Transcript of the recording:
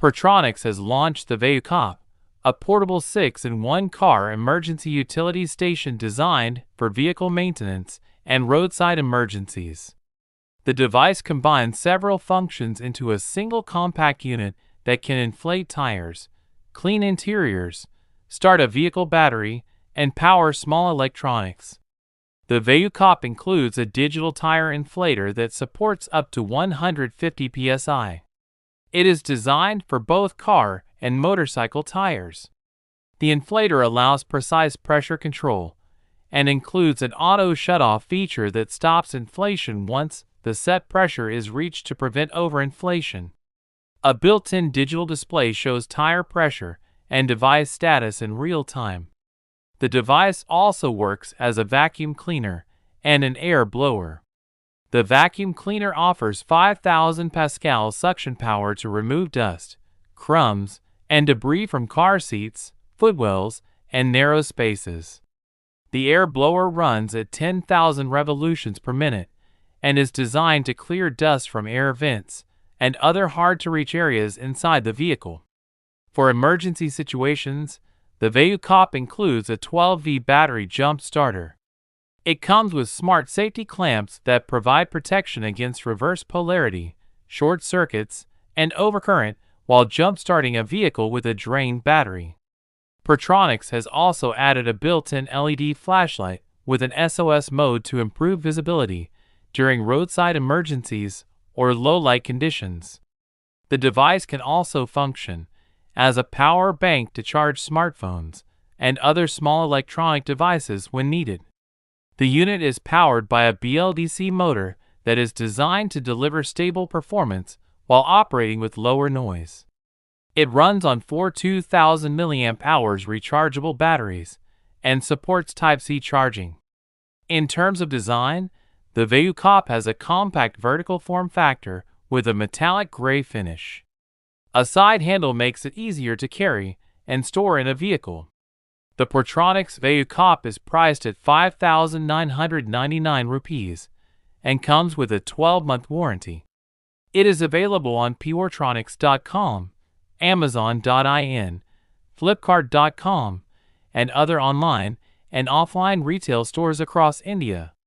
Portronics has launched the Vayu Cop, a portable 6-in-1 car emergency utility station designed for vehicle maintenance and roadside emergencies. The device combines several functions into a single compact unit that can inflate tires, clean interiors, start a vehicle battery, and power small electronics. The Vayu Cop includes a digital tire inflator that supports up to 150 psi. It is designed for both car and motorcycle tires. The inflator allows precise pressure control and includes an auto shutoff feature that stops inflation once the set pressure is reached to prevent overinflation. A built-in digital display shows tire pressure and device status in real time. The device also works as a vacuum cleaner and an air blower. The vacuum cleaner offers 5,000 pascal suction power to remove dust, crumbs, and debris from car seats, footwells, and narrow spaces. The air blower runs at 10,000 revolutions per minute and is designed to clear dust from air vents and other hard-to-reach areas inside the vehicle. For emergency situations, the Vayu Cop includes a 12V battery jump starter. It comes with smart safety clamps that provide protection against reverse polarity, short circuits, and overcurrent while jump-starting a vehicle with a drained battery. Portronics has also added a built-in LED flashlight with an SOS mode to improve visibility during roadside emergencies or low-light conditions. The device can also function as a power bank to charge smartphones and other small electronic devices when needed. The unit is powered by a BLDC motor that is designed to deliver stable performance while operating with lower noise. It runs on 4 2,000 mAh rechargeable batteries and supports Type-C charging. In terms of design, the Vayu Cop has a compact vertical form factor with a metallic gray finish. A side handle makes it easier to carry and store in a vehicle. The Portronics Vayu Cop is priced at 5,999 rupees and comes with a 12-month warranty. It is available on Portronics.com, Amazon.in, Flipkart.com, and other online and offline retail stores across India.